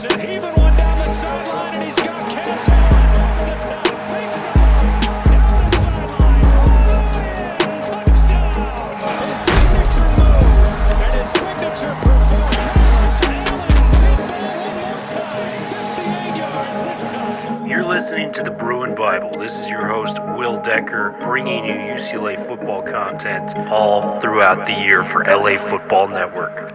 Carlson heaving one down the sideline, and he's got Carson over the top. Big side down the sideline. Touchdown. His signature move and his signature performance. Allen, big ball one more time. 58 yards this time. You're listening to the Bruin Bible. This is your host, Will Decker, bringing you UCLA football content all throughout the year for LA Football Network.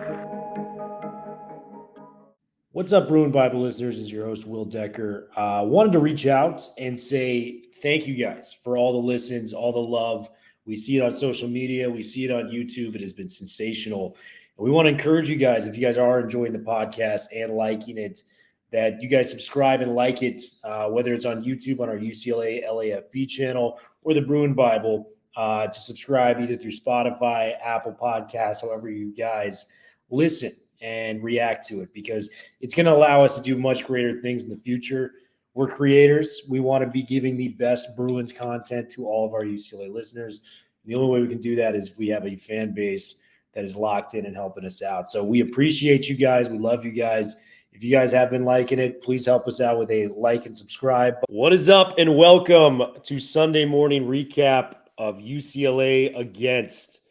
What's up, Bruin Bible listeners? This is your host, Will Decker. Wanted to reach out and say thank you guys for all the listens, all the love. We see it on social media. We see it on YouTube. It has been sensational. And we want to encourage you guys, if you guys are enjoying the podcast and liking it, that you guys subscribe and like it, whether it's on YouTube on our UCLA LAFB channel or the Bruin Bible, to subscribe either through Spotify, Apple Podcasts, however you guys listen and react to it, because it's going to allow us to do much greater things in the future. We're creators. We want to be giving the best Bruins content to all of our UCLA listeners. The only way we can do that is if we have a fan base that is locked in and helping us out. So we appreciate you guys. We love you guys. If you guys have been liking it, please help us out with a like and subscribe. What is up, and welcome to Sunday morning recap of UCLA against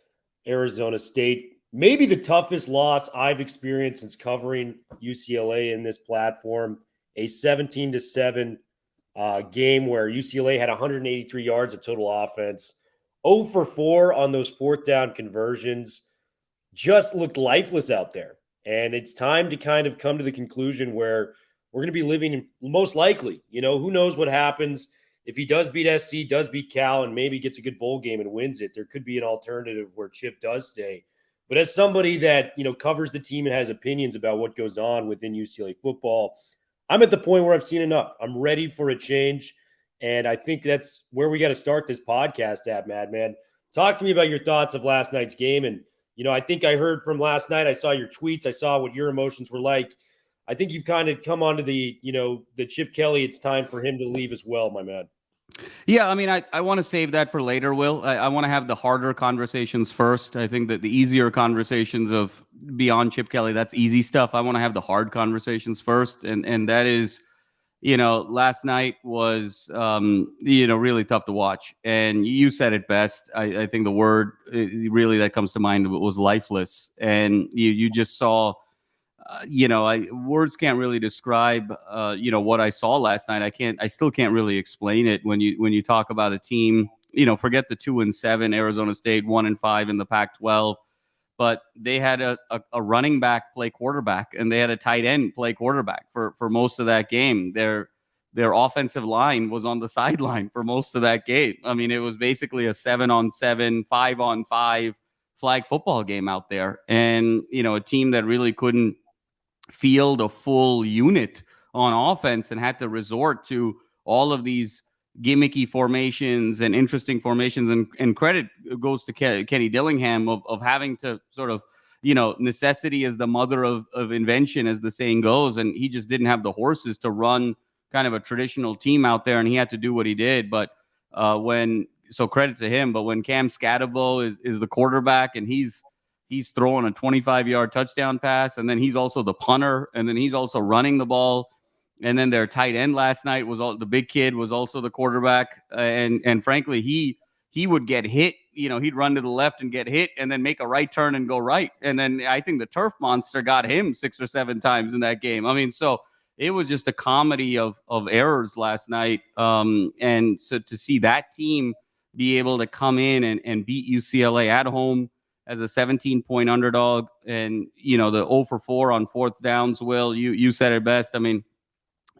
Arizona State. Maybe the toughest loss I've experienced since covering UCLA in this platform. A 17-7 game where UCLA had 183 yards of total offense. 0 for 4 on those fourth down conversions. Just looked lifeless out there. And it's time to kind of come to the conclusion where we're going to be living, most likely, who knows what happens. If he does beat SC, does beat Cal, and maybe gets a good bowl game and wins it, there could be an alternative where Chip does stay. But as somebody that, covers the team and has opinions about what goes on within UCLA football, I'm at the point where I've seen enough. I'm ready for a change. And I think that's where we got to start this podcast at, Madman. Talk to me about your thoughts of last night's game. And, I think I heard from last night. I saw your tweets. I saw what your emotions were like. I think you've kind of come onto the Chip Kelly. It's time for him to leave as well, my man. Yeah, I mean, I want to save that for later, Will. I want to have the harder conversations first. I think that the easier conversations of beyond Chip Kelly, that's easy stuff. I want to have the hard conversations first. And that is, last night was, really tough to watch. And you said it best. I think the word really that comes to mind was lifeless. And you just saw, words can't really describe, what I saw last night. I still can't really explain it when you talk about a team, forget the 2-7 Arizona State, 1-5 in the Pac-12, but they had a running back play quarterback and they had a tight end play quarterback for most of that game. Their offensive line was on the sideline for most of that game. I mean, it was basically a 7-on-7, 5-on-5 flag football game out there. And, a team that really couldn't field a full unit on offense and had to resort to all of these gimmicky formations and interesting formations. And credit goes to Kenny Dillingham of having to sort of, necessity is the mother of invention, as the saying goes. And he just didn't have the horses to run kind of a traditional team out there, and he had to do what he did. But so credit to him. But when Cam Scatterbo is the quarterback and he's throwing a 25-yard touchdown pass, and then he's also the punter, and then he's also running the ball. And then their tight end last night the big kid was also the quarterback. And frankly, he would get hit. He'd run to the left and get hit and then make a right turn and go right. And then I think the turf monster got him 6 or 7 times in that game. I mean, so it was just a comedy of errors last night. And so to see that team be able to come in and beat UCLA at home as a 17-point underdog, and, the 0 for 4 on fourth downs, Will, you said it best. I mean,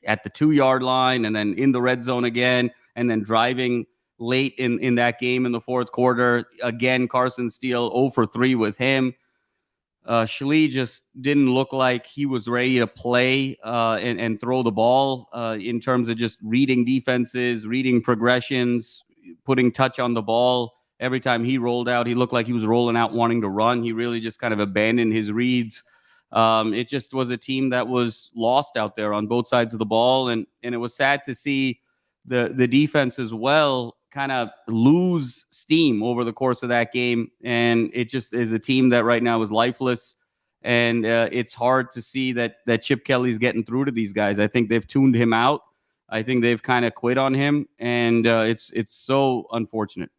at the 2-yard line and then in the red zone again, and then driving late in that game in the fourth quarter. Again, Carson, Steele, 0 for 3 with him. Schlee just didn't look like he was ready to play and throw the ball in terms of just reading defenses, reading progressions, putting touch on the ball. Every time he rolled out, he looked like he was rolling out wanting to run. He really just kind of abandoned his reads. It just was a team that was lost out there on both sides of the ball. And it was sad to see the defense as well kind of lose steam over the course of that game. And it just is a team that right now is lifeless. And it's hard to see that Chip Kelly's getting through to these guys. I think they've tuned him out. I think they've kind of quit on him, and it's so unfortunate.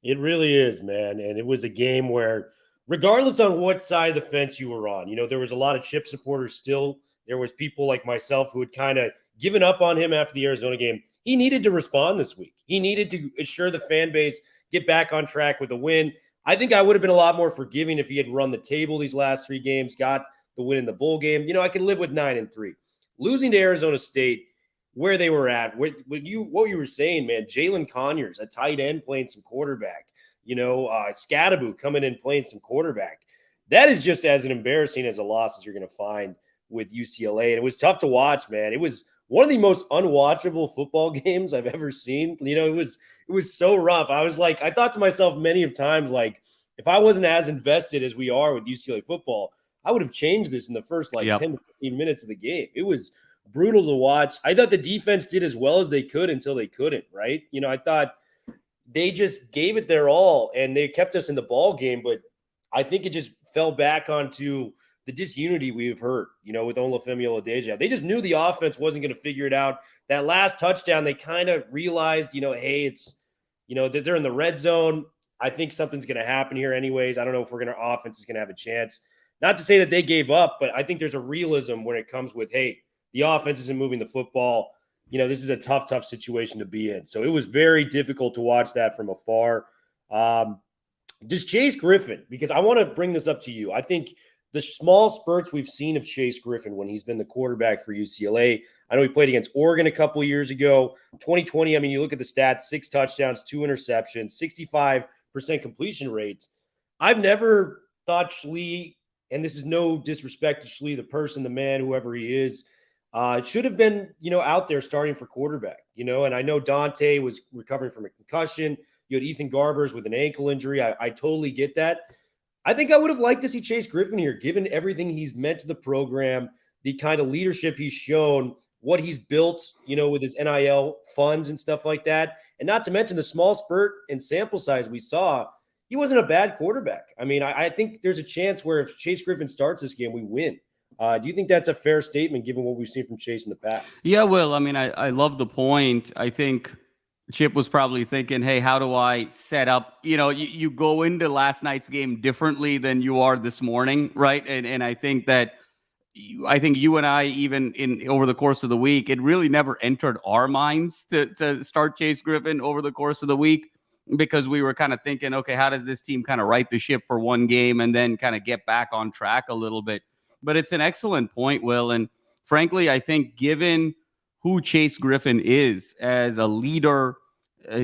It really is, man. And it was a game where, regardless on what side of the fence you were on, there was a lot of Chip supporters still. There was people like myself who had kind of given up on him after the Arizona game. He needed to respond this week. He needed to assure the fan base, get back on track with a win. I think I would have been a lot more forgiving if he had run the table these last 3 games, got the win in the bowl game. I could live with 9-3. Losing to Arizona State, where they were at, what you were saying, man, Jalen Conyers, a tight end playing some quarterback, Scadaboo coming in playing some quarterback. That is just as embarrassing as a loss as you're going to find with UCLA. And it was tough to watch, man. It was one of the most unwatchable football games I've ever seen. It was so rough. I thought to myself many of times, like, if I wasn't as invested as we are with UCLA football, I would have changed this in the first 10 to 15 minutes of the game. It was brutal to watch. I thought the defense did as well as they could until they couldn't, right? I thought they just gave it their all and they kept us in the ball game, but I think it just fell back onto the disunity we've heard, with Oluwafemi Oladejo. They just knew the offense wasn't going to figure it out. That last touchdown, they kind of realized, hey, it's, that they're in the red zone. I think something's going to happen here anyways. I don't know if our offense is going to have a chance. Not to say that they gave up, but I think there's a realism when it comes with, hey, the offense isn't moving the football. This is a tough situation to be in. So it was very difficult to watch that from afar. Does Chase Griffin, because I want to bring this up to you. I think the small spurts we've seen of Chase Griffin when he's been the quarterback for UCLA. I know he played against Oregon a couple of years ago. 2020, you look at the stats, 6 touchdowns, 2 interceptions, 65% completion rates. I've never thought Schlee, and this is no disrespect to Schlee, the person, the man, whoever he is, should have been, out there starting for quarterback, and I know Dante was recovering from a concussion. You had Ethan Garbers with an ankle injury. I totally get that. I think I would have liked to see Chase Griffin here, given everything he's meant to the program, the kind of leadership he's shown, what he's built, with his NIL funds and stuff like that. And not to mention the small spurt and sample size we saw, he wasn't a bad quarterback. I think there's a chance where if Chase Griffin starts this game, we win. Do you think that's a fair statement given what we've seen from Chase in the past? Yeah, Will. I love the point. I think Chip was probably thinking, hey, how do I set up? You go into last night's game differently than you are this morning, right? And I think that you and I, even over the course of the week, it really never entered our minds to start Chase Griffin over the course of the week, because we were kind of thinking, okay, how does this team kind of right the ship for one game and then kind of get back on track a little bit? But it's an excellent point, Will. And frankly, I think given who Chase Griffin is as a leader,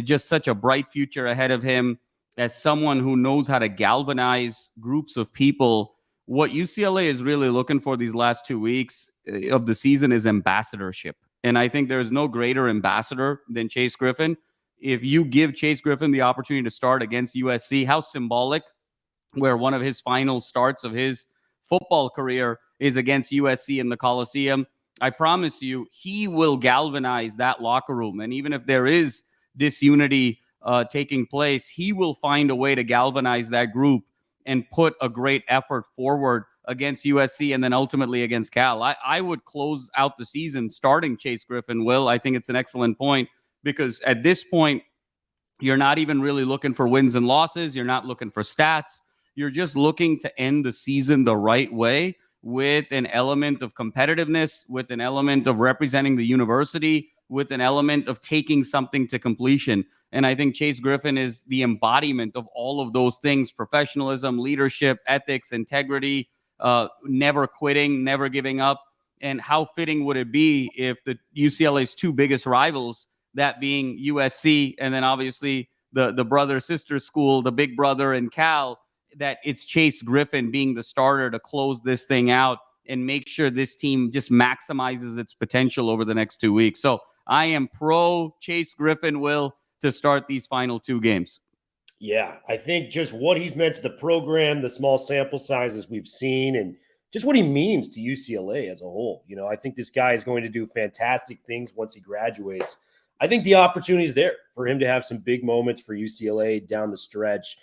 just such a bright future ahead of him, as someone who knows how to galvanize groups of people, what UCLA is really looking for these last 2 weeks of the season is ambassadorship. And I think there's no greater ambassador than Chase Griffin. If you give Chase Griffin the opportunity to start against USC, how symbolic, where one of his final starts of his football career is against USC in the Coliseum. I promise you, he will galvanize that locker room. And even if there is disunity taking place, he will find a way to galvanize that group and put a great effort forward against USC and then ultimately against Cal. I would close out the season starting Chase Griffin, Will. I think it's an excellent point, because at this point, you're not even really looking for wins and losses. You're not looking for stats. You're just looking to end the season the right way, with an element of competitiveness, with an element of representing the university, with an element of taking something to completion. And I think Chase Griffin is the embodiment of all of those things: professionalism, leadership, ethics, integrity, never quitting, never giving up. And how fitting would it be if the UCLA's 2 biggest rivals, that being USC and then obviously the brother-sister school, the big brother in Cal, that it's Chase Griffin being the starter to close this thing out and make sure this team just maximizes its potential over the next 2 weeks. So I am pro Chase Griffin, Will, to start these final 2 games. Yeah, I think just what he's meant to the program, the small sample sizes we've seen, and just what he means to UCLA as a whole. I think this guy is going to do fantastic things once he graduates. I think the opportunity is there for him to have some big moments for UCLA down the stretch.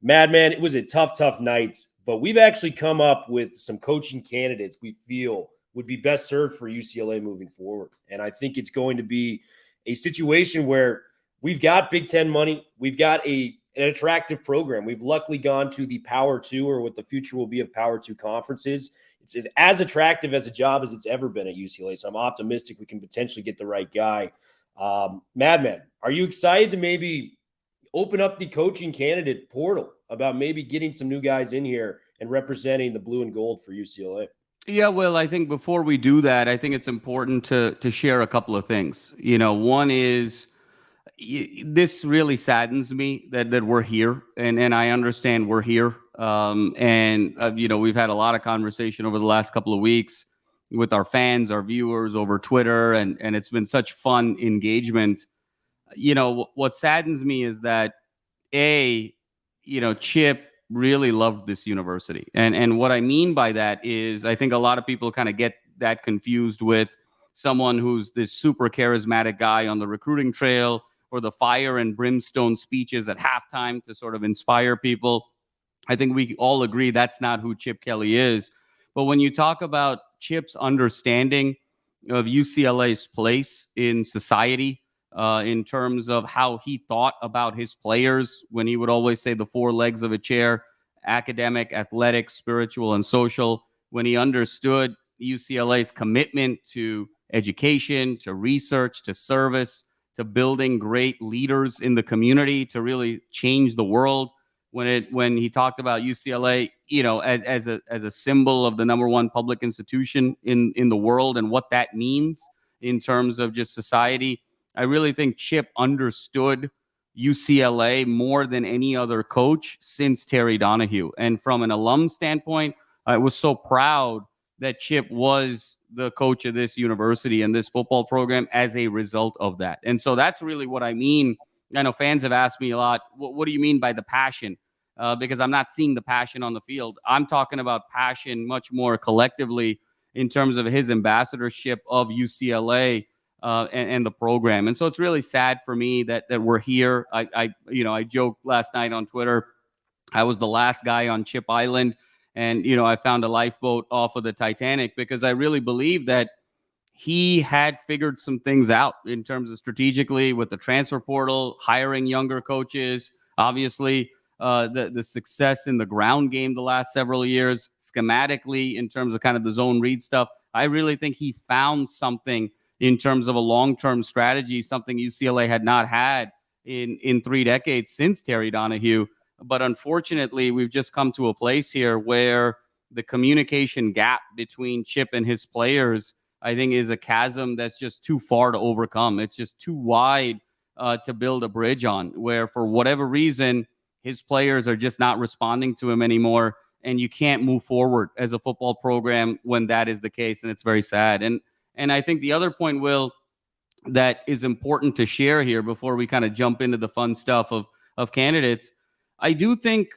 Madman, it was a tough night, but we've actually come up with some coaching candidates we feel would be best served for UCLA moving forward. And I think it's going to be a situation where we've got Big Ten money. We've got an attractive program. We've luckily gone to the Power 2, or what the future will be of Power 2 conferences. It's as attractive as a job as it's ever been at UCLA. So I'm optimistic we can potentially get the right guy. Madman, are you excited to maybe open up the coaching candidate portal about maybe getting some new guys in here and representing the blue and gold for UCLA? Yeah, well, I think before we do that, I think it's important to share a couple of things. One is this really saddens me that we're here, and I understand we're here. We've had a lot of conversation over the last couple of weeks with our fans, our viewers over Twitter, and it's been such fun engagement. What saddens me is that Chip really loved this university. And what I mean by that is I think a lot of people kind of get that confused with someone who's this super charismatic guy on the recruiting trail, or the fire and brimstone speeches at halftime to sort of inspire people. I think we all agree that's not who Chip Kelly is. But when you talk about Chip's understanding of UCLA's place in society, in terms of how he thought about his players, when he would always say the four legs of a chair: academic, athletic, spiritual, and social, when he understood UCLA's commitment to education, to research, to service, to building great leaders in the community to really change the world. When he talked about UCLA, as a symbol of the number one public institution in the world and what that means in terms of just society, I really think Chip understood UCLA more than any other coach since Terry Donahue. And from an alum standpoint, I was so proud that Chip was the coach of this university and this football program as a result of that. And so that's really what I mean. I know fans have asked me a lot, what do you mean by the passion? Because I'm not seeing the passion on the field. I'm talking about passion much more collectively in terms of his ambassadorship of UCLA and the program. And so it's really sad for me that we're here. I joked last night on Twitter, I was the last guy on Chip Island. And, I found a lifeboat off of the Titanic because I really believe that he had figured some things out in terms of strategically with the transfer portal, hiring younger coaches, obviously the success in the ground game the last several years, schematically in terms of kind of the zone read stuff. I really think he found something in terms of a long-term strategy, something UCLA had not had in 3 decades since Terry Donahue. But unfortunately, we've just come to a place here where the communication gap between Chip and his players, I think, is a chasm that's just too far to overcome. It's just too wide to build a bridge on, where for whatever reason, his players are just not responding to him anymore. And you can't move forward as a football program when that is the case. And it's very sad. And I think the other point, Will, that is important to share here before we kind of jump into the fun stuff of candidates, I do think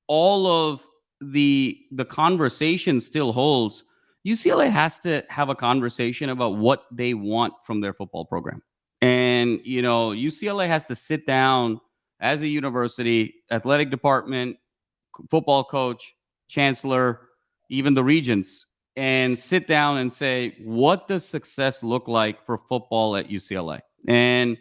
all of the conversation still holds. UCLA has to have a conversation about what they want from their football program. And, UCLA has to sit down as a university, athletic department, football coach, chancellor, even the regents, and sit down and say, what does success look like for football at UCLA? And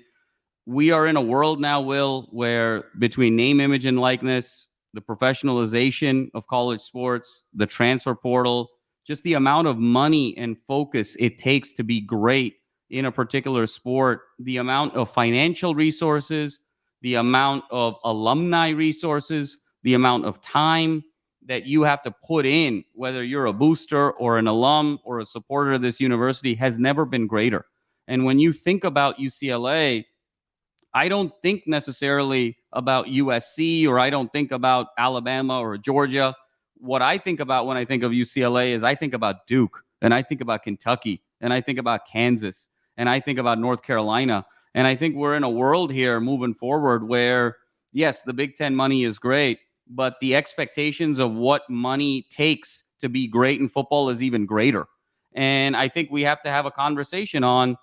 we are in a world now, Will, where between name, image, and likeness, the professionalization of college sports, the transfer portal, just the amount of money and focus it takes to be great in a particular sport, the amount of financial resources, the amount of alumni resources, the amount of time that you have to put in, whether you're a booster or an alum or a supporter of this university, has never been greater. And when you think about UCLA, I don't think necessarily about USC, or I don't think about Alabama or Georgia. What I think about when I think of UCLA is I think about Duke, and I think about Kentucky, and I think about Kansas, and I think about North Carolina. And I think we're in a world here moving forward where, yes, the Big Ten money is great, but the expectations of what money takes to be great in football is even greater. And I think we have to have a conversation on,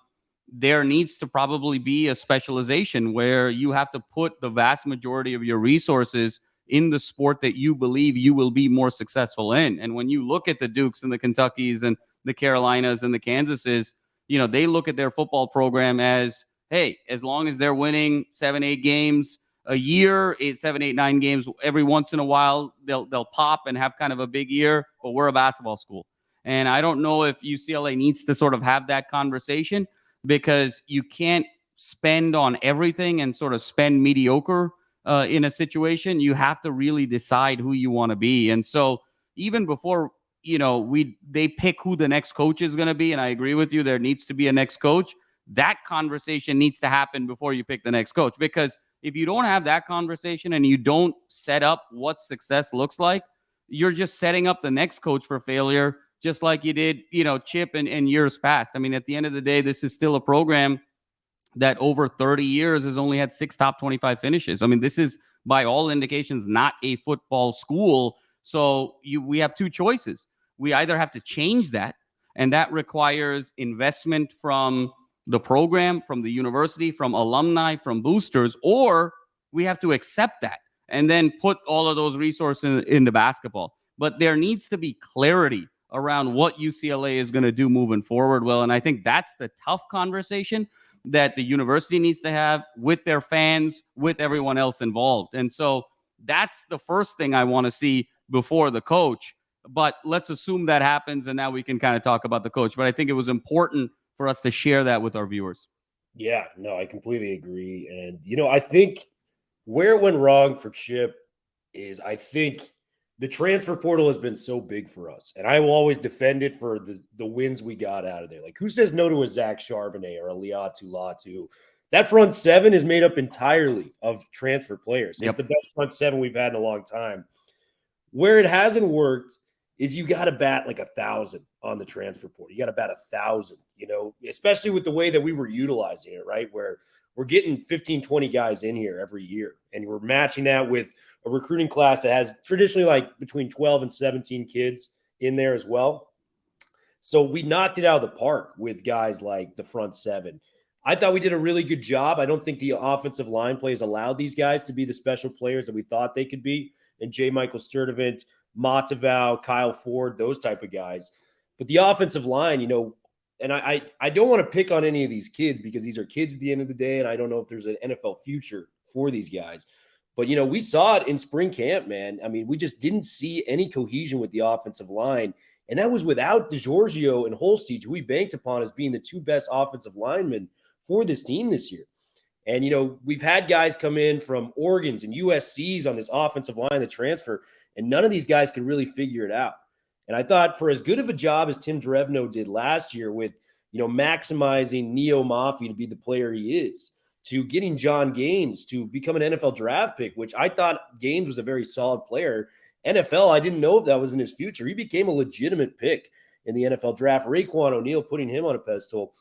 there needs to probably be a specialization where you have to put the vast majority of your resources in the sport that you believe you will be more successful in. And when you look at the Dukes and the Kentuckys and the Carolinas and the Kansases, they look at their football program as, hey, as long as they're winning 7-8 games a year, 7, 8, 9 games every once in a while, they'll pop and have kind of a big year, but we're a basketball school. And I don't know if UCLA needs to sort of have that conversation, because you can't spend on everything and sort of spend mediocre in a situation. You have to really decide who you want to be. And so even before, they pick who the next coach is going to be, and I agree with you, there needs to be a next coach. That conversation needs to happen before you pick the next coach, because if you don't have that conversation and you don't set up what success looks like, you're just setting up the next coach for failure, just like you did, Chip in years past. I mean, at the end of the day, this is still a program that over 30 years has only had 6 top 25 finishes. I mean, this is by all indications not a football school. So we have two choices. We either have to change that, and that requires investment from the program, from the university, from alumni, from boosters, or we have to accept that and then put all of those resources into basketball. But there needs to be clarity around what UCLA is going to do moving forward, Will. And I think that's the tough conversation that the university needs to have with their fans, with everyone else involved. And so that's the first thing I want to see before the coach. But let's assume that happens, and now we can kind of talk about the coach. But I think it was important for us to share that with our viewers. Yeah, no, I completely agree. And, I think where it went wrong for Chip is I think the transfer portal has been so big for us. And I will always defend it for the wins we got out of there. Like, who says no to a Zach Charbonnet or a Liatu? That front seven is made up entirely of transfer players. It's the best front seven we've had in a long time. Where it hasn't worked is you got to bat like 1,000 on the transfer portal. You got to bat 1,000, especially with the way that we were utilizing it, right? Where we're getting 15, 20 guys in here every year, and we're matching that with a recruiting class that has traditionally like between 12 and 17 kids in there as well. So we knocked it out of the park with guys like the front seven. I thought we did a really good job. I don't think the offensive line plays allowed these guys to be the special players that we thought they could be. And J.Michael Sturdivant, Matavao, Kyle Ford, those type of guys. But the offensive line, and I don't want to pick on any of these kids because these are kids at the end of the day, and I don't know if there's an NFL future for these guys. But, we saw it in spring camp, man. I mean, we just didn't see any cohesion with the offensive line. And that was without DeGiorgio and Holstege, who we banked upon as being the two best offensive linemen for this team this year. And, we've had guys come in from Oregons and USCs on this offensive line that transfer, and none of these guys could really figure it out. And I thought for as good of a job as Tim Drevno did last year with, maximizing Neo Mafi to be the player he is, to getting John Gaines to become an NFL draft pick, which I thought Gaines was a very solid player. NFL, I didn't know if that was in his future. He became a legitimate pick in the NFL draft. Raekwon O'Neal putting him on a pedestal.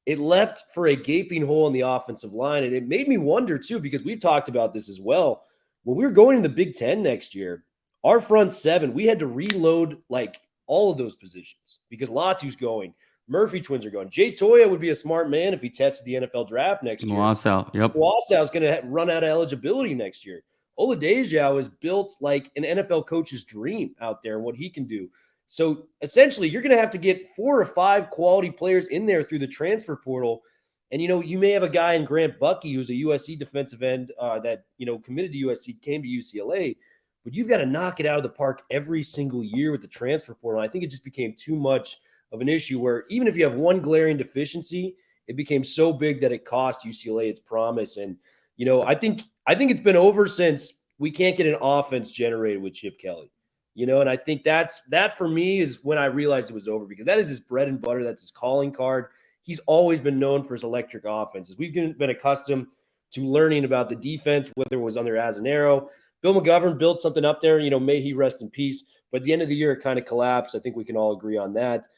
It left for a gaping hole in the offensive line. And it made me wonder, too, because we've talked about this as well. When we were going in the Big Ten next year, our front seven, we had to reload like all of those positions because Latu's going. Murphy twins are going. Jay Toya would be a smart man if he tested the NFL draft next year. Mokiao-Atimalala is going to run out of eligibility next year. Oladejo is built like an NFL coach's dream out there and what he can do. So essentially, you're going to have to get 4 or 5 quality players in there through the transfer portal. And, you may have a guy in Grant Buckey who's a USC defensive end that, committed to USC, came to UCLA. But you've got to knock it out of the park every single year with the transfer portal. I think it just became too much of an issue where even if you have one glaring deficiency, it became so big that it cost UCLA its promise. And, I think it's been over since we can't get an offense generated with Chip Kelly. And I think that for me is when I realized it was over because that is his bread and butter. That's his calling card. He's always been known for his electric offenses. We've been accustomed to learning about the defense, whether it was under Azanero. Bill McGovern built something up there, may he rest in peace. But at the end of the year, it kind of collapsed. I think we can all agree on that.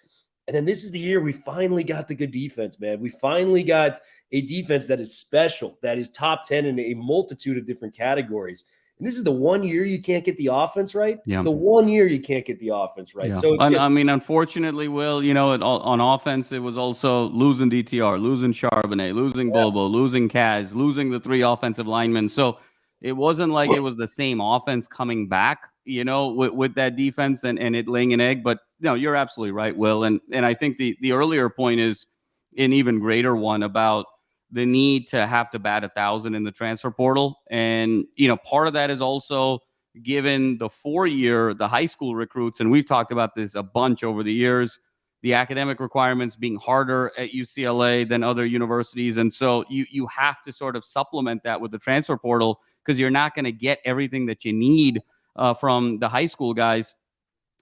And then this is the year we finally got the good defense, man. We finally got a defense that is special, that is top 10 in a multitude of different categories. And this is the one year you can't get the offense right. Yeah. The one year you can't get the offense right. Yeah. So unfortunately, Will, on offense, it was also losing DTR, losing Charbonnet, losing Bobo, losing Kaz, losing the 3 offensive linemen. So, it wasn't like it was the same offense coming back, with that defense and it laying an egg. But no, you're absolutely right, Will. And I think the earlier point is an even greater one about the need to have to bat 1,000 in the transfer portal. And, part of that is also given the 4-year, the high school recruits, and we've talked about this a bunch over the years, the academic requirements being harder at UCLA than other universities. And so you have to sort of supplement that with the transfer portal because you're not going to get everything that you need from the high school guys.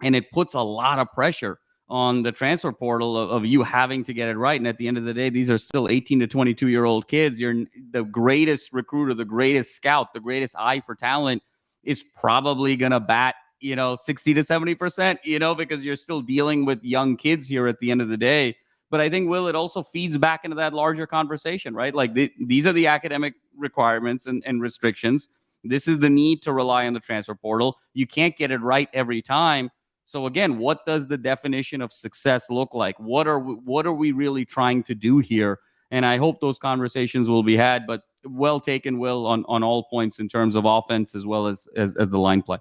And it puts a lot of pressure on the transfer portal of you having to get it right. And at the end of the day, these are still 18 to 22-year-old kids. You're the greatest recruiter, the greatest scout, the greatest eye for talent is probably going to bat 60 to 70%, because you're still dealing with young kids here at the end of the day. But I think, Will, it also feeds back into that larger conversation, right? Like these are the academic requirements and restrictions. This is the need to rely on the transfer portal. You can't get it right every time. So again, what does the definition of success look like? What are we really trying to do here? And I hope those conversations will be had, but well taken, Will, on all points in terms of offense as well as the line play.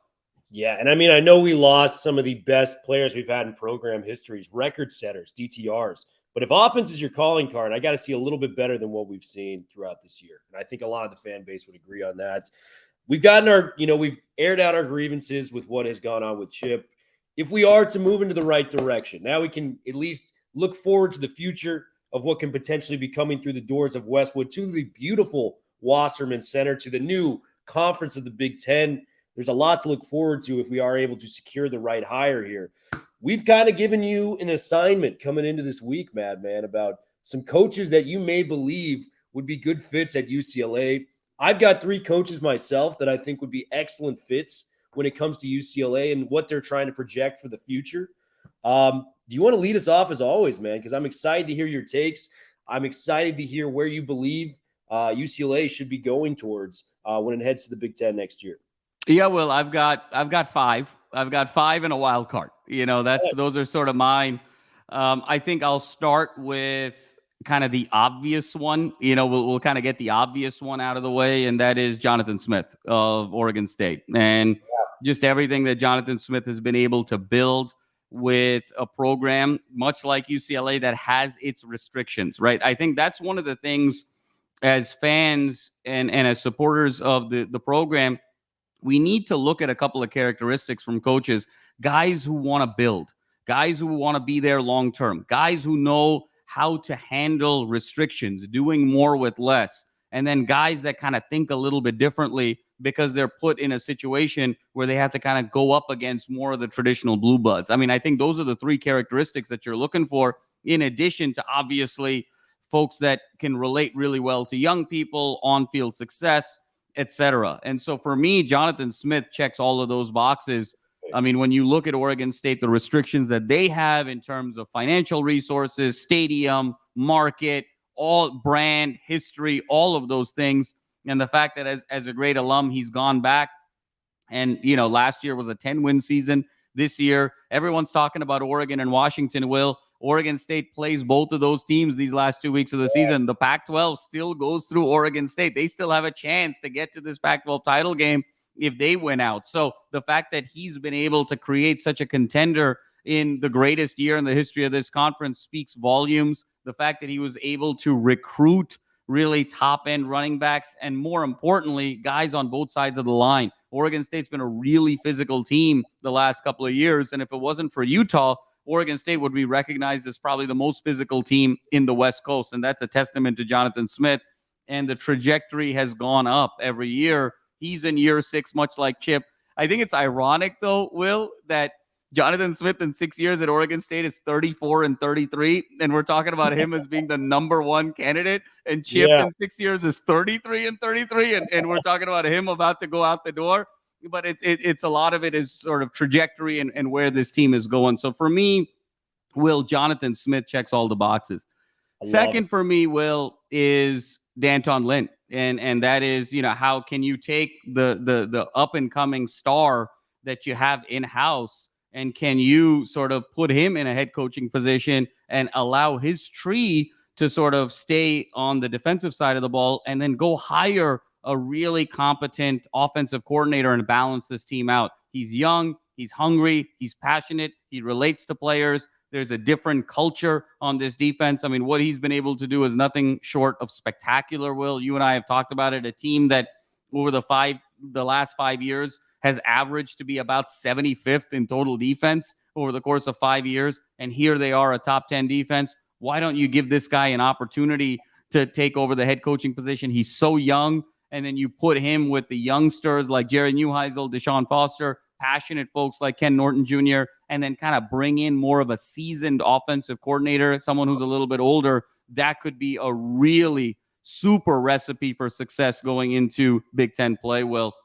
Yeah, and I know we lost some of the best players we've had in program histories, record setters, DTRs. But if offense is your calling card, I got to see a little bit better than what we've seen throughout this year. And I think a lot of the fan base would agree on that. We've gotten we've aired out our grievances with what has gone on with Chip. If we are to move into the right direction, now we can at least look forward to the future of what can potentially be coming through the doors of Westwood, to the beautiful Wasserman Center, to the new conference of the Big Ten. There's a lot to look forward to if we are able to secure the right hire here. We've kind of given you an assignment coming into this week, Madman, about some coaches that you may believe would be good fits at UCLA. I've got 3 coaches myself that I think would be excellent fits when it comes to UCLA and what they're trying to project for the future. Do you want to lead us off as always, man? Because I'm excited to hear your takes. I'm excited to hear where you believe UCLA should be going towards when it heads to the Big Ten next year. Yeah, well, I've got 5. I've got 5 and a wild card. Those are sort of mine. I think I'll start with kind of the obvious one. We'll kind of get the obvious one out of the way, and that is Jonathan Smith of Oregon State. And just everything that Jonathan Smith has been able to build with a program, much like UCLA, that has its restrictions, right? I think that's one of the things as fans and as supporters of the program, we need to look at a couple of characteristics from coaches, guys who want to build, guys who want to be there long-term, guys who know how to handle restrictions, doing more with less, and then guys that kind of think a little bit differently because they're put in a situation where they have to kind of go up against more of the traditional blue bloods. I mean, I think those are the 3 characteristics that you're looking for, in addition to obviously folks that can relate really well to young people, on-field success, etc. And so for me, Jonathan Smith checks all of those boxes. I mean, when you look at Oregon State, the restrictions that they have in terms of financial resources, stadium, market, all brand, history, all of those things, and the fact that as a great alum, he's gone back. And, last year was a 10-win season. This year, everyone's talking about Oregon and Washington. Will Oregon State plays both of those teams these last 2 weeks of the season. The Pac-12 still goes through Oregon State. They still have a chance to get to this Pac-12 title game if they win out. So the fact that he's been able to create such a contender in the greatest year in the history of this conference speaks volumes. The fact that he was able to recruit really top-end running backs and, more importantly, guys on both sides of the line. Oregon State's been a really physical team the last couple of years, and if it wasn't for Utah, Oregon State would be recognized as probably the most physical team in the West Coast, and that's a testament to Jonathan Smith. And the trajectory has gone up every year. He's in year 6, much like Chip. I think it's ironic, though, Will, that Jonathan Smith in 6 years at Oregon State is 34 and 33, and we're talking about him as being the number 1 candidate, and Chip in 6 years is 33 and 33, and we're talking about him about to go out the door. But it's a lot of it is sort of trajectory and where this team is going. So for me, Will, Jonathan Smith checks all the boxes. Second for me, Will, is D'Anton Lynn. And that is, how can you take the up and coming star that you have in-house, and can you sort of put him in a head coaching position and allow his tree to sort of stay on the defensive side of the ball and then go hire a really competent offensive coordinator and balance this team out. He's young, he's hungry, he's passionate, he relates to players. There's a different culture on this defense. I mean, what he's been able to do is nothing short of spectacular, Will. You and I have talked about it. A team that over the last 5 years has averaged to be about 75th in total defense over the course of 5 years. And here they are, a top 10 defense. Why don't you give this guy an opportunity to take over the head coaching position? He's so young. And then you put him with the youngsters like Jerry Neuheisel, Deshaun Foster, passionate folks like Ken Norton Jr., and then kind of bring in more of a seasoned offensive coordinator, someone who's a little bit older. That could be a really super recipe for success going into Big Ten play. Well,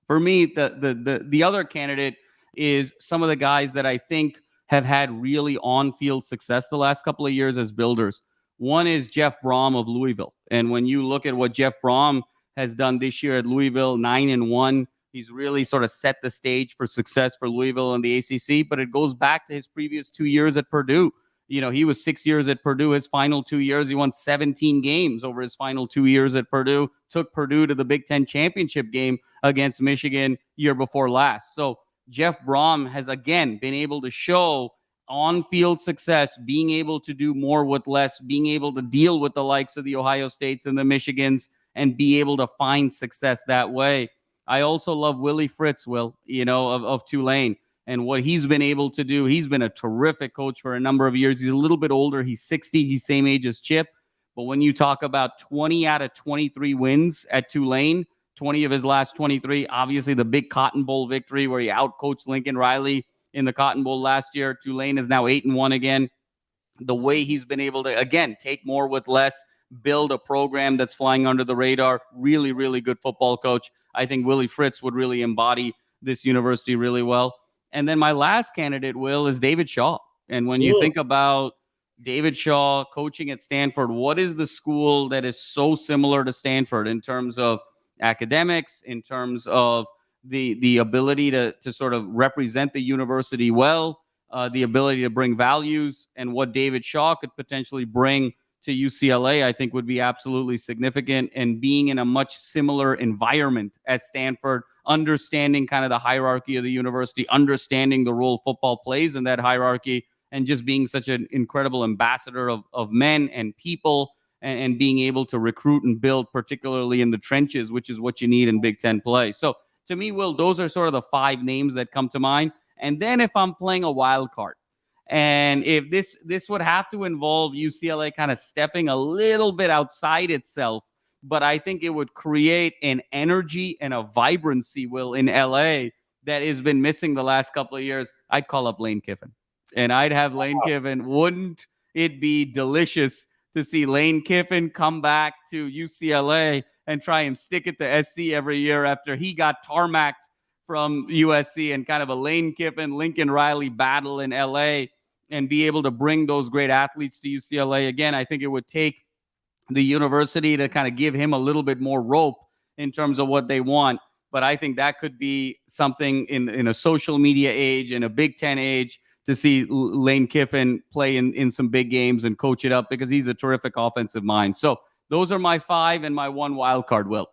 for me, the other candidate is some of the guys that I think have had really on-field success the last couple of years as builders. One is Jeff Brom of Louisville. And when you look at what Jeff Brom has done this year at Louisville, 9-1, he's really sort of set the stage for success for Louisville in the ACC, but it goes back to his previous 2 years at Purdue. You know, he was 6 years at Purdue. His final 2 years, he won 17 games over his final 2 years at Purdue, took Purdue to the Big Ten championship game against Michigan year before last. So Jeff Brom has, again, been able to show on-field success, being able to do more with less, being able to deal with the likes of the Ohio States and the Michigans and be able to find success that way. I also love Willie Fritz, Will, of Tulane. And what he's been able to do, he's been a terrific coach for a number of years. He's a little bit older. He's 60. He's same age as Chip. But when you talk about 20 out of 23 wins at Tulane, 20 of his last 23, obviously the big Cotton Bowl victory where he outcoached Lincoln Riley in the Cotton Bowl last year. Tulane is now 8-1 again. The way he's been able to, again, take more with less, build a program that's flying under the radar. Really, really good football coach. I think Willie Fritz would really embody this university really well. And then my last candidate, Will, is David Shaw. And when you think about David Shaw coaching at Stanford, what is the school that is so similar to Stanford in terms of academics, in terms of the ability to sort of represent the university well, the ability to bring values, and what David Shaw could potentially bring to UCLA, I think would be absolutely significant. And being in a much similar environment as Stanford, understanding kind of the hierarchy of the university, understanding the role football plays in that hierarchy, and just being such an incredible ambassador of men and people, and being able to recruit and build, particularly in the trenches, which is what you need in Big Ten play. So to me, Will, those are sort of the 5 names that come to mind. And then if I'm playing a wild card, and if this would have to involve UCLA kind of stepping a little bit outside itself, but I think it would create an energy and a vibrancy, Will, in LA that has been missing the last couple of years. I'd call up Lane Kiffin. And I'd have Lane Kiffin. Wouldn't it be delicious to see Lane Kiffin come back to UCLA and try and stick it to SC every year after he got tarmacked from USC, and kind of a Lane Kiffin, Lincoln Riley battle in LA, and be able to bring those great athletes to UCLA again? I think it would take the university to kind of give him a little bit more rope in terms of what they want. But I think that could be something in a social media age, in a Big Ten age, to see Lane Kiffin play in some big games and coach it up, because he's a terrific offensive mind. So those are my 5 and my 1 wild card, Will.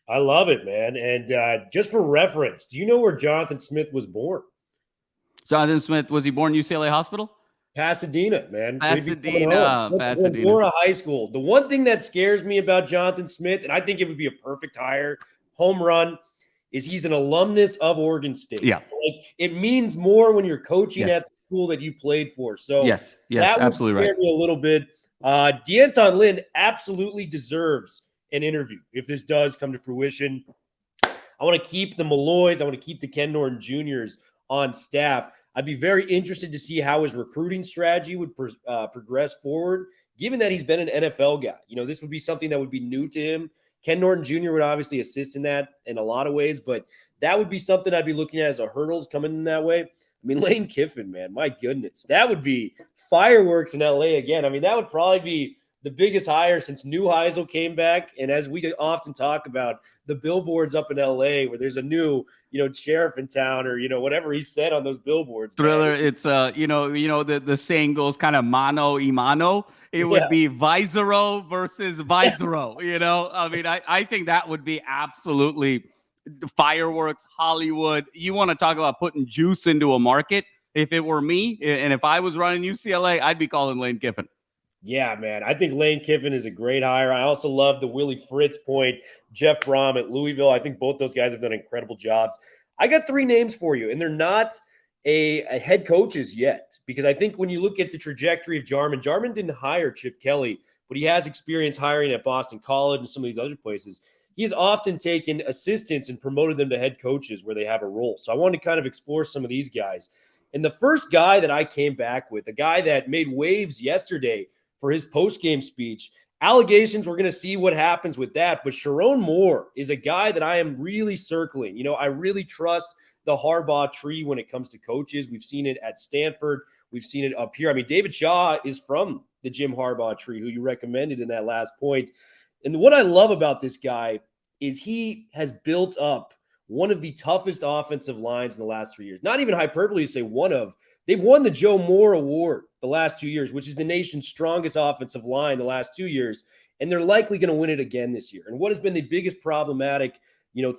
I love it, man. And just for reference, do you know where Jonathan Smith was born? Jonathan Smith, was he born UCLA Hospital? Pasadena, man. Pasadena. Florida High School. The one thing that scares me about Jonathan Smith, and I think it would be a perfect hire, home run, is he's an alumnus of Oregon State. Yeah. So, it means more when you're coaching at the school that you played for. So yes, that absolutely would scare me a little bit. D'Anton Lynn absolutely deserves an interview if this does come to fruition. I want to keep the Malloys. I want to keep the Ken Norton Juniors on staff. I'd be very interested to see how his recruiting strategy would progress forward, given that he's been an NFL guy. This would be something that would be new to him. Ken Norton Jr. would obviously assist in that in a lot of ways, but that would be something I'd be looking at as a hurdle coming in that way. I mean, Lane Kiffin, man, my goodness, that would be fireworks in LA again. I mean, that would probably be the biggest hire since New Heisel came back. And as we often talk about, the billboards up in LA where there's a new, sheriff in town or, whatever he said on those billboards. Thriller, man. it's the saying goes kind of mano y mano. It would be Visero versus Visero, I mean, I think that would be absolutely fireworks, Hollywood. You want to talk about putting juice into a market? If it were me and if I was running UCLA, I'd be calling Lane Kiffin. Yeah, man. I think Lane Kiffin is a great hire. I also love the Willie Fritz point, Jeff Brom at Louisville. I think both those guys have done incredible jobs. I got 3 names for you, and they're not a head coaches yet, because I think when you look at the trajectory of Jarman didn't hire Chip Kelly, but he has experience hiring at Boston College and some of these other places. He has often taken assistants and promoted them to head coaches where they have a role. So I wanted to kind of explore some of these guys. And the first guy that I came back with, a guy that made waves yesterday for his post-game speech, allegations, we're going to see what happens with that. But Sherrone Moore is a guy that I am really circling. I really trust the Harbaugh tree when it comes to coaches. We've seen it at Stanford. We've seen it up here. I mean, David Shaw is from the Jim Harbaugh tree, who you recommended in that last point. And what I love about this guy is he has built up one of the toughest offensive lines in the last 3 years. Not even hyperbole to say one of. They've won the Joe Moore Award the last 2 years, which is the nation's strongest offensive line the last 2 years, and they're likely going to win it again this year. And what has been the biggest problematic,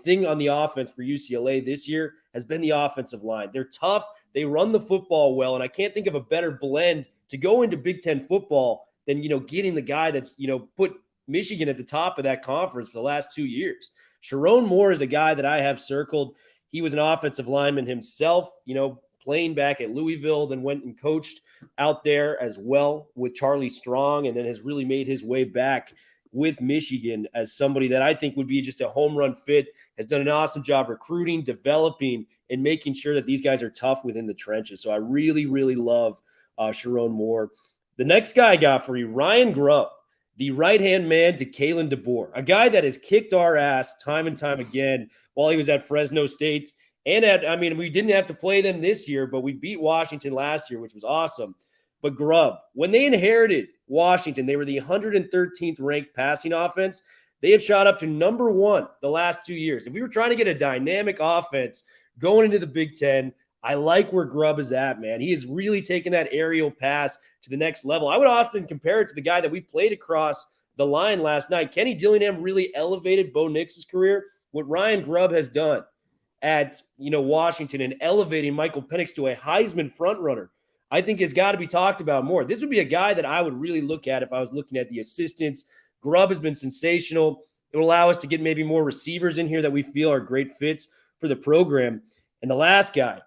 thing on the offense for UCLA this year has been the offensive line. They're tough. They run the football well, and I can't think of a better blend to go into Big Ten football than, getting the guy that's, put Michigan at the top of that conference for the last 2 years. Sherrone Moore is a guy that I have circled. He was an offensive lineman himself, playing back at Louisville, then went and coached out there as well with Charlie Strong, and then has really made his way back with Michigan as somebody that I think would be just a home run fit, has done an awesome job recruiting, developing, and making sure that these guys are tough within the trenches. So I really, really love Sherrone Moore. The next guy I got for you, Ryan Grubb, the right-hand man to Kalen DeBoer, a guy that has kicked our ass time and time again while he was at Fresno State. And we didn't have to play them this year, but we beat Washington last year, which was awesome. But Grubb, when they inherited Washington, they were the 113th ranked passing offense. They have shot up to number 1 the last 2 years. If we were trying to get a dynamic offense going into the Big Ten, I like where Grubb is at, man. He has really taken that aerial pass to the next level. I would often compare it to the guy that we played across the line last night. Kenny Dillingham really elevated Bo Nix's career. What Ryan Grubb has done at Washington and elevating Michael Penix to a Heisman frontrunner, I think has got to be talked about more. This would be a guy that I would really look at if I was looking at the assistants. Grubb has been sensational. It will allow us to get maybe more receivers in here that we feel are great fits for the program. And the last guy,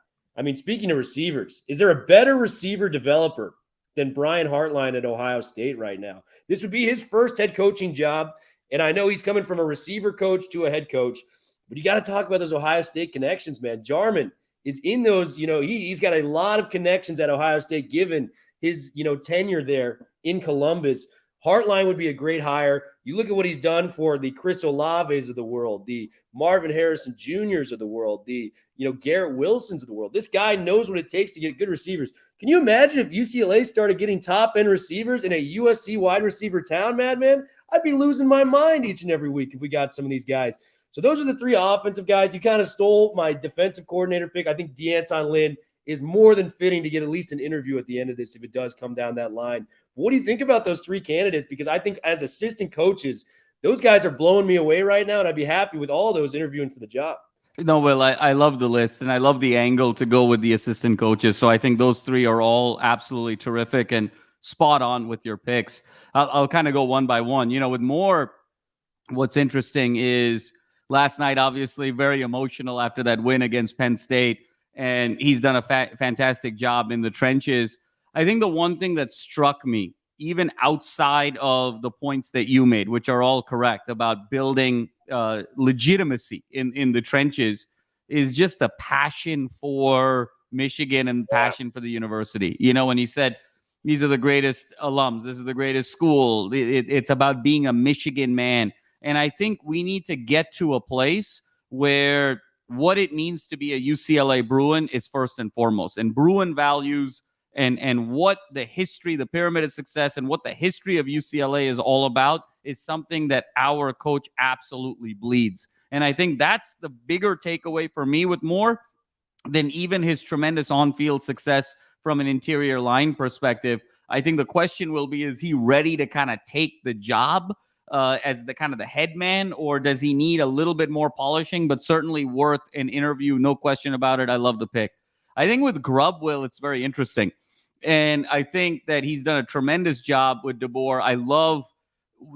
speaking of receivers, is there a better receiver developer than Brian Hartline at Ohio State right now? This would be his first head coaching job, and I know he's coming from a receiver coach to a head coach. But you got to talk about those Ohio State connections, man. Jarman is in those, he's got a lot of connections at Ohio State given his, tenure there in Columbus. Hartline would be a great hire. You look at what he's done for the Chris Olaves of the world, the Marvin Harrison Jr.'s of the world, the, Garrett Wilsons of the world. This guy knows what it takes to get good receivers. Can you imagine if UCLA started getting top-end receivers in a USC wide receiver town, madman? I'd be losing my mind each and every week if we got some of these guys. So those are the 3 offensive guys. You kind of stole my defensive coordinator pick. I think D'Anton Lynn is more than fitting to get at least an interview at the end of this if it does come down that line. What do you think about those 3 candidates? Because I think as assistant coaches, those guys are blowing me away right now, and I'd be happy with all those interviewing for the job. No, Will, I love the list, and I love the angle to go with the assistant coaches. So I think those 3 are all absolutely terrific and spot on with your picks. I'll kind of go one by one. With Moore, what's interesting is last night, obviously, very emotional after that win against Penn State, and he's done a fantastic job in the trenches. I think the one thing that struck me, even outside of the points that you made, which are all correct about building legitimacy in the trenches, is just the passion for Michigan and passion for the university. When he said, these are the greatest alums, this is the greatest school, it's about being a Michigan man. And I think we need to get to a place where what it means to be a UCLA Bruin is first and foremost. And Bruin values and what the history, the pyramid of success, and what the history of UCLA is all about is something that our coach absolutely bleeds. And I think that's the bigger takeaway for me with Moore than even his tremendous on-field success from an interior line perspective. I think the question will be, is he ready to kind of take the job as the kind of the head man, or does he need a little bit more polishing, but certainly worth an interview, no question about it. I love the pick. I think with Grubb, Will, it's very interesting. And I think that he's done a tremendous job with DeBoer. I love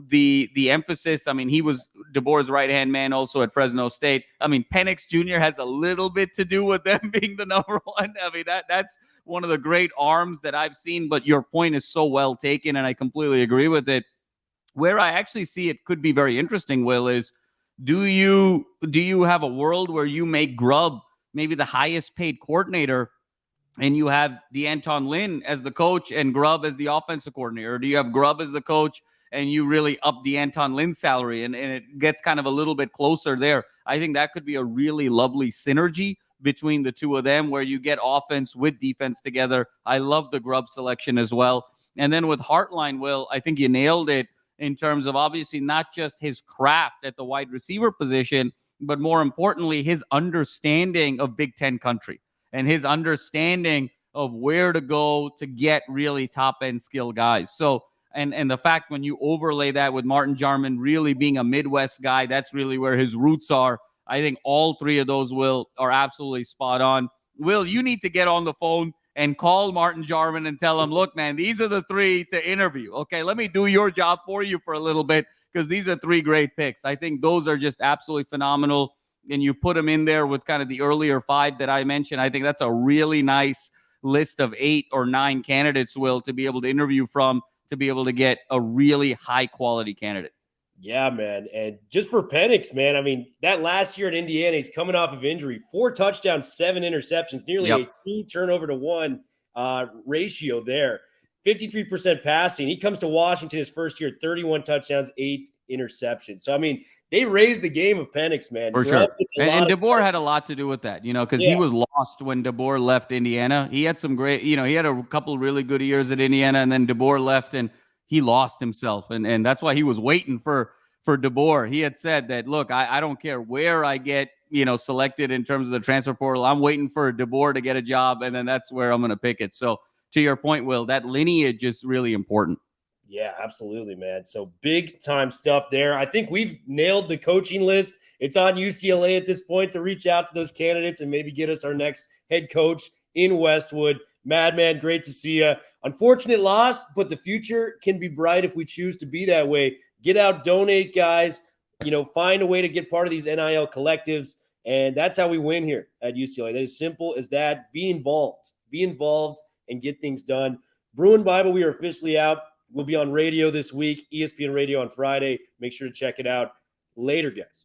the emphasis. I mean, he was DeBoer's right-hand man also at Fresno State. I mean, Penix Jr. has a little bit to do with them being the number one. I mean, that's one of the great arms that I've seen, but your point is so well taken, and I completely agree with it. Where I actually see it could be very interesting, Will, is do you have a world where you make Grubb maybe the highest paid coordinator and you have DeAnton Lynn as the coach and Grubb as the offensive coordinator? Or do you have Grubb as the coach and you really up DeAnton Lynn's salary and it gets kind of a little bit closer there? I think that could be a really lovely synergy between the two of them where you get offense with defense together. I love the Grubb selection as well. And then with Hartline, Will, I think you nailed it in terms of obviously not just his craft at the wide receiver position, but more importantly, his understanding of Big Ten country and his understanding of where to go to get really top-end skill guys. So, and the fact when you overlay that with Martin Jarman really being a Midwest guy, that's really where his roots are. I think all three of those, Will, are absolutely spot on. Will, you need to get on the phone and call Martin Jarman and tell him, look, man, these are the three to interview. Okay, let me do your job for you for a little bit because these are three great picks. I think those are just absolutely phenomenal. And you put them in there with kind of the earlier five that I mentioned. I think that's a really nice list of 8 or 9 candidates, Will, to be able to interview from, to be able to get a really high-quality candidate. Yeah, man. And just for Penix, man, I mean, that last year at Indiana, he's coming off of injury, 4 touchdowns, 7 interceptions, nearly a 2 turnover to 1 ratio there, 53% passing. He comes to Washington his first year, 31 touchdowns, 8 interceptions. So, I mean, they raised the game of Penix, man. For sure. And DeBoer had a lot to do with that, because he was lost when DeBoer left Indiana. He had some great, he had a couple really good years at Indiana, and then DeBoer left and he lost himself. And that's why he was waiting for DeBoer. He had said that, look, I don't care where I get, selected in terms of the transfer portal. I'm waiting for DeBoer to get a job, and then that's where I'm going to pick it. So to your point, Will, that lineage is really important. Yeah, absolutely, man. So big time stuff there. I think we've nailed the coaching list. It's on UCLA at this point to reach out to those candidates and maybe get us our next head coach in Westwood. Madman, great to see you. Unfortunate loss, but the future can be bright if we choose to be that way. Get out, donate, guys. Find a way to get part of these NIL collectives, and that's how we win here at UCLA. That is simple as that. Be involved, and get things done. Bruin Bible, we are officially out. We'll be on radio this week, ESPN Radio on Friday. Make sure to check it out. Later, guys.